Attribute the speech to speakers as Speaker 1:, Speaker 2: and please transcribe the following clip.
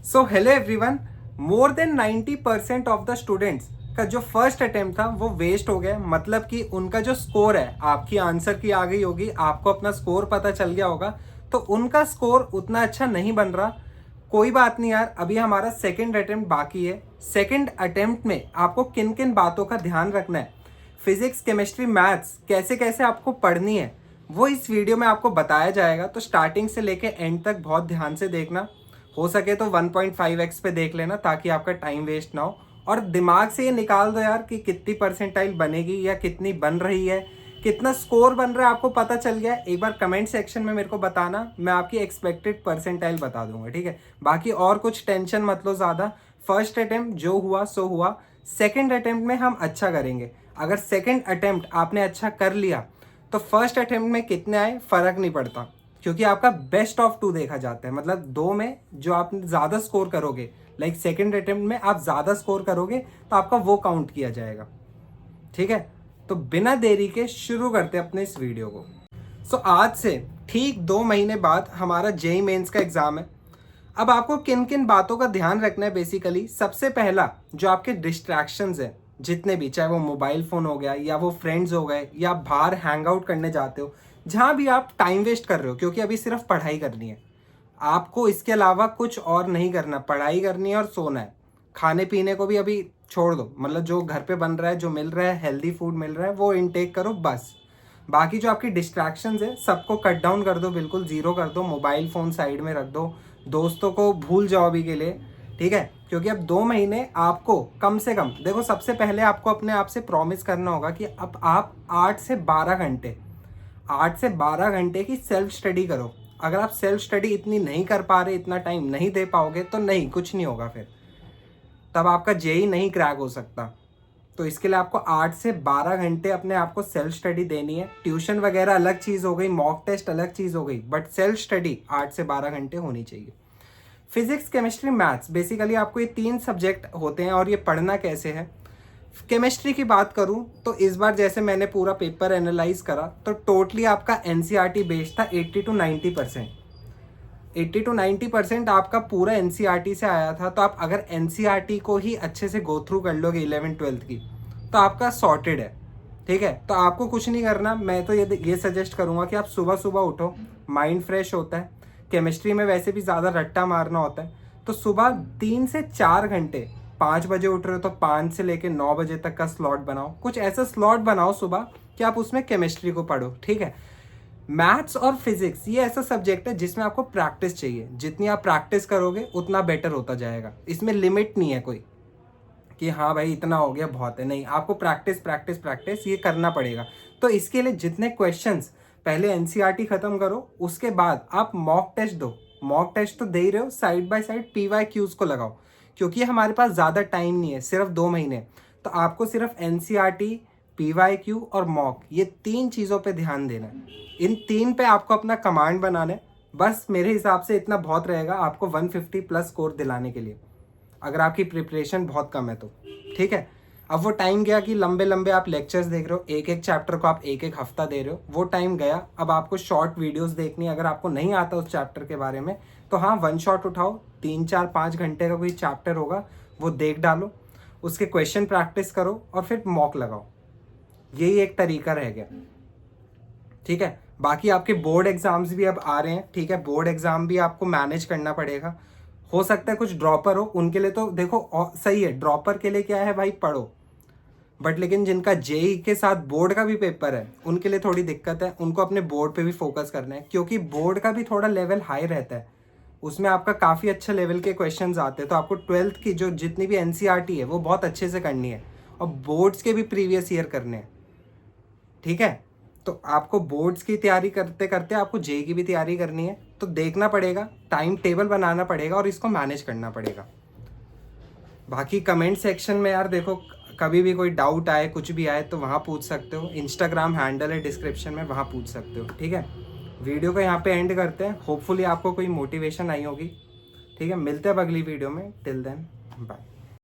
Speaker 1: So hello everyone, more than 90% of the students का जो first attempt था वो वेस्ट हो गया। मतलब कि उनका जो स्कोर है, आपकी आंसर की आ गई होगी, आपको अपना स्कोर पता चल गया होगा, तो उनका स्कोर उतना अच्छा नहीं बन रहा। कोई बात नहीं यार, अभी हमारा सेकंड अटेम्प्ट बाकी है। सेकंड अटेम्प्ट में आपको किन किन बातों का ध्यान रखना है, फिजिक्स, केमिस्ट्री, मैथ्स कैसे कैसे आपको पढ़नी है, वो इस वीडियो में आपको बताया जाएगा। तो स्टार्टिंग से लेके एंड तक बहुत ध्यान से देखना। हो सके तो 1.5x पे देख लेना ताकि आपका टाइम वेस्ट ना हो। और दिमाग से ये निकाल दो यार कि कितनी परसेंटाइल बनेगी या कितनी बन रही है, कितना स्कोर बन रहा है आपको पता चल गया। एक बार कमेंट सेक्शन में मेरे को बताना, मैं आपकी एक्सपेक्टेड परसेंटाइल बता दूंगा, ठीक है। बाकी और कुछ टेंशन मत लो ज़्यादा। फर्स्ट अटेम्प्ट जो हुआ सो हुआ। सेकेंड अटेम्प्ट में हम अच्छा करेंगे। अगर सेकेंड अटेम्प्ट आपने अच्छा कर लिया तो फर्स्ट अटेम्प्ट में कितने आए फ़र्क नहीं पड़ता, क्योंकि आपका बेस्ट ऑफ 2 देखा जाता है। मतलब 2 में जो आप ज़्यादा स्कोर करोगे, लाइक सेकेंड अटेम्प्ट में आप ज़्यादा स्कोर करोगे तो आपका वो काउंट किया जाएगा, ठीक है। तो बिना देरी के शुरू करते हैं अपने इस वीडियो को। सो आज से ठीक 2 महीने बाद हमारा जेईई मेंस का एग्ज़ाम है। अब आपको किन किन बातों का ध्यान रखना है, बेसिकली सबसे पहला जो आपके डिस्ट्रैक्शंस है, जितने भी, चाहे वो मोबाइल फ़ोन हो गया या वो फ्रेंड्स हो गए या आप बाहर हैंग आउट करने जाते हो, जहाँ भी आप टाइम वेस्ट कर रहे हो, क्योंकि अभी सिर्फ पढ़ाई करनी है आपको, इसके अलावा कुछ और नहीं करना। पढ़ाई करनी है और सोना है। खाने पीने को भी अभी छोड़ दो, मतलब जो घर पे बन रहा है, जो मिल रहा है, हेल्दी फूड मिल रहा है, वो इनटेक करो बस। बाकी जो आपकी डिस्ट्रैक्शंस है सबको कट डाउन कर दो, बिल्कुल ज़ीरो कर दो। मोबाइल फ़ोन साइड में रख दो, दोस्तों को भूल जाओ अभी के लिए, ठीक है। क्योंकि अब 2 महीने आपको कम से कम, देखो सबसे पहले आपको अपने आप से प्रॉमिस करना होगा कि अब आप 8 से 12 घंटे की सेल्फ स्टडी करो। अगर आप सेल्फ स्टडी इतनी नहीं कर पा रहे, इतना टाइम नहीं दे पाओगे तो नहीं, कुछ नहीं होगा फिर, तब आपका जेईई नहीं क्रैक हो सकता। तो इसके लिए आपको 8 से 12 घंटे अपने आप को सेल्फ स्टडी देनी है। ट्यूशन वगैरह अलग चीज़ हो गई, मॉक टेस्ट अलग चीज़ हो गई, बट सेल्फ स्टडी 8 से 12 घंटे होनी चाहिए। फिजिक्स, केमिस्ट्री, मैथ्स, बेसिकली आपको ये 3 सब्जेक्ट होते हैं। और ये पढ़ना कैसे है, केमिस्ट्री की बात करूं तो इस बार जैसे मैंने पूरा पेपर एनालाइज करा तो टोटली आपका एनसीईआरटी बेस्ड था। 80 to 90% आपका पूरा एनसीईआरटी से आया था। तो आप अगर एनसीईआरटी को ही अच्छे से गो थ्रू कर लोगे 11th-12th की, तो आपका सॉर्टेड है, ठीक है। तो आपको कुछ नहीं करना, मैं तो ये सजेस्ट करूँगा कि आप सुबह सुबह उठो, माइंड फ्रेश होता है। केमिस्ट्री में वैसे भी ज़्यादा रट्टा मारना होता है, तो सुबह 3 से 4 घंटे, 5 बजे उठ रहे हो तो 5 से लेकर 9 बजे तक का स्लॉट बनाओ। कुछ ऐसा स्लॉट बनाओ सुबह कि आप उसमें केमिस्ट्री को पढ़ो, ठीक है। मैथ्स और फिजिक्स ये ऐसा सब्जेक्ट है जिसमें आपको प्रैक्टिस चाहिए। जितनी आप प्रैक्टिस करोगे उतना बेटर होता जाएगा। इसमें लिमिट नहीं है कोई कि हाँ भाई इतना हो गया बहुत है, नहीं, आपको प्रैक्टिस प्रैक्टिस प्रैक्टिस ये करना पड़ेगा। तो इसके लिए जितने क्वेश्चंस, पहले एनसीईआरटी खत्म करो, उसके बाद आप मॉक टेस्ट दो। मॉक टेस्ट तो दे ही रहे हो, साइड बाय साइड पीवाईक्यूज को लगाओ, क्योंकि हमारे पास ज़्यादा टाइम नहीं है, सिर्फ 2 महीने। तो आपको सिर्फ एनसीईआरटी, पीवाईक्यू और मॉक, ये 3 चीज़ों पे ध्यान देना है। इन 3 पे आपको अपना कमांड बनाना है। बस मेरे हिसाब से इतना बहुत रहेगा आपको 150 प्लस स्कोर दिलाने के लिए, अगर आपकी प्रिपरेशन बहुत कम है तो, ठीक है। अब वो टाइम गया कि लंबे लंबे आप लेक्चर्स देख रहे हो, एक एक चैप्टर को आप एक एक हफ्ता दे रहे हो, वो टाइम गया। अब आपको शॉर्ट वीडियोस देखनी है। अगर आपको नहीं आता उस चैप्टर के बारे में तो हाँ, 1 शॉट उठाओ, 3, 4, 5 घंटे का कोई चैप्टर होगा वो देख डालो, उसके क्वेश्चन प्रैक्टिस करो और फिर मॉक लगाओ। यही एक तरीका रह गया, ठीक है। बाकी आपके बोर्ड एग्जाम्स भी अब आ रहे हैं, ठीक है। बोर्ड एग्जाम भी आपको मैनेज करना पड़ेगा। हो सकता है कुछ ड्रॉपर हो, उनके लिए तो देखो सही है। ड्रॉपर के लिए क्या है भाई, पढ़ो, बट लेकिन जिनका जेईई के साथ बोर्ड का भी पेपर है उनके लिए थोड़ी दिक्कत है। उनको अपने बोर्ड पे भी फोकस करना है, क्योंकि बोर्ड का भी थोड़ा लेवल हाई रहता है, उसमें आपका काफ़ी अच्छे लेवल के क्वेश्चंस आते हैं। तो आपको 12th की जो जितनी भी एनसीईआरटी है वो बहुत अच्छे से करनी है, और बोर्ड्स के भी प्रीवियस ईयर करने हैं, ठीक है। तो आपको बोर्ड्स की तैयारी करते करते आपको जेईई की भी तैयारी करनी है। तो देखना पड़ेगा, टाइम टेबल बनाना पड़ेगा और इसको मैनेज करना पड़ेगा। बाकी कमेंट सेक्शन में यार देखो, कभी भी कोई डाउट आए, कुछ भी आए तो वहाँ पूछ सकते हो। इंस्टाग्राम हैंडल है डिस्क्रिप्शन में, वहाँ पूछ सकते हो, ठीक है। वीडियो को यहाँ पे एंड करते हैं। होपफुली आपको कोई मोटिवेशन आई होगी, ठीक है। मिलते हैं अब अगली वीडियो में। Till then bye.